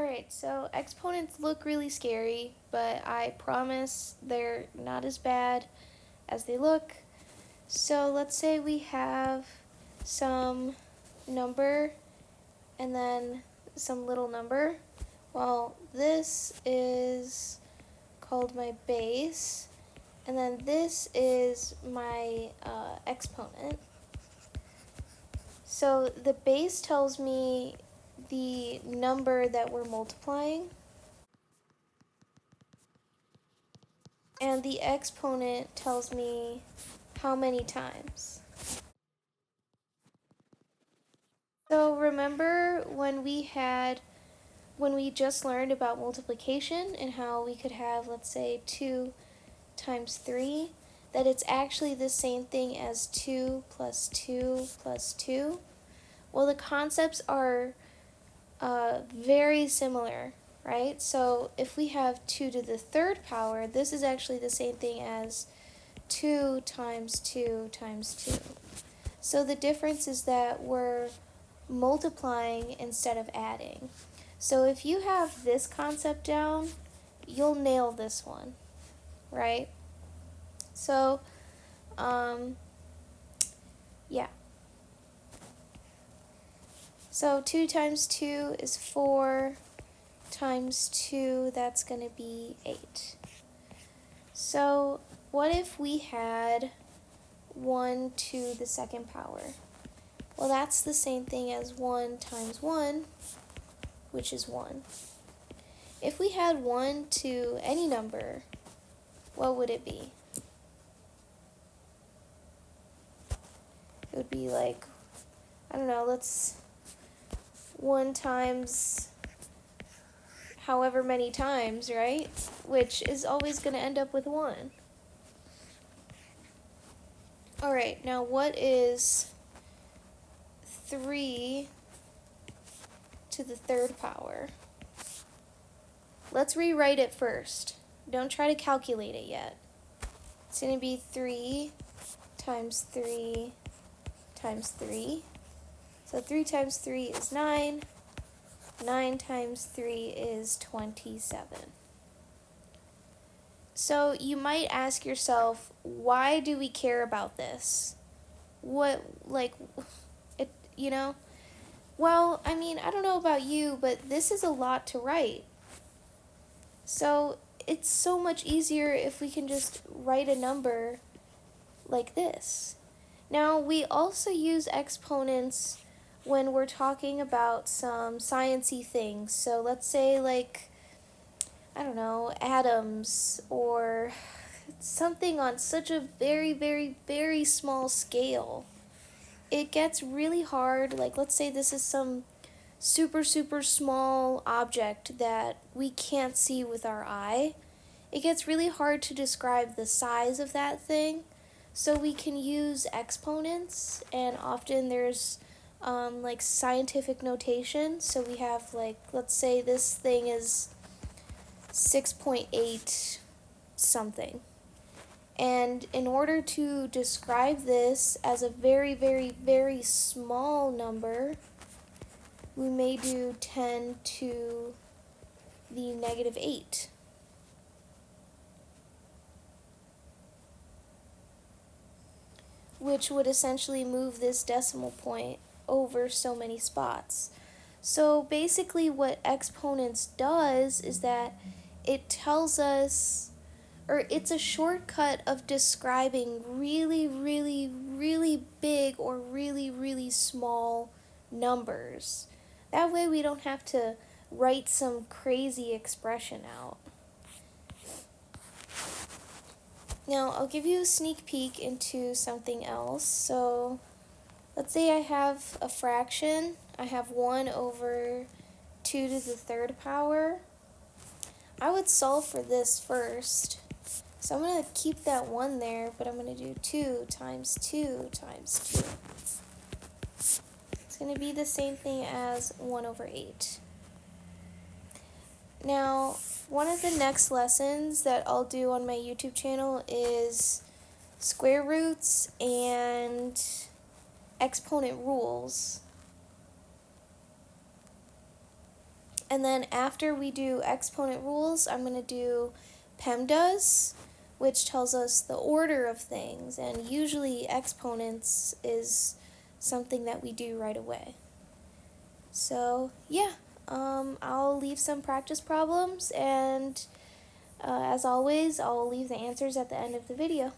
Alright, so exponents look really scary, but I promise they're not as bad as they look. So let's say we have some number and then some little number. Well, this is called my base, and then this is my exponent. So the base tells me the number that we're multiplying, and the exponent tells me how many times. So remember when we just learned about multiplication and how we could have, let's say, 2 times 3, that it's actually the same thing as 2 plus 2 plus 2? Well, the concepts are very similar, right? So if we have 2 to the third power, this is actually the same thing as 2 times 2 times 2. So the difference is that we're multiplying instead of adding. So if you have this concept down, you'll nail this one, right? So, yeah. So 2 times 2 is 4 times 2, that's going to be 8. So what if we had 1 to the second power? Well, that's the same thing as 1 times 1, which is 1. If we had 1 to any number, what would it be? It would be like, I don't know, let's 1 times however many times, right? Which is always going to end up with 1. Alright, now what is 3 to the third power? Let's rewrite it first. Don't try to calculate it yet. It's going to be 3 times 3 times 3. So 3 times 3 is 9. 9 times 3 is 27. So you might ask yourself, why do we care about this? Well, I mean, I don't know about you, but this is a lot to write. So it's so much easier if we can just write a number like this. Now, we also use exponents when we're talking about some sciencey things. So let's say, like, I don't know, atoms or something on such a very, very, very small scale. It gets really hard. Like, let's say this is some super, super small object that we can't see with our eye. It gets really hard to describe the size of that thing. So we can use exponents, and often there's like scientific notation. So we have, like, let's say this thing is 6.8 something. And in order to describe this as a very, very, very small number, we may do 10 to the negative 8. Which would essentially move this decimal point over so many spots. So basically what exponents does is that it tells us, or it's a shortcut of describing really, really, really big or really, really small numbers. That way we don't have to write some crazy expression out. Now, I'll give you a sneak peek into something else. So, let's say I have a fraction. I have 1 over 2 to the third power. I would solve for this first. So I'm going to keep that 1 there, but I'm going to do 2 times 2 times 2. It's going to be the same thing as 1 over 8. Now, one of the next lessons that I'll do on my YouTube channel is square roots and exponent rules. And then after we do exponent rules, I'm going to do PEMDAS, which tells us the order of things, and usually exponents is something that we do right away. So yeah, I'll leave some practice problems, and as always, I'll leave the answers at the end of the video.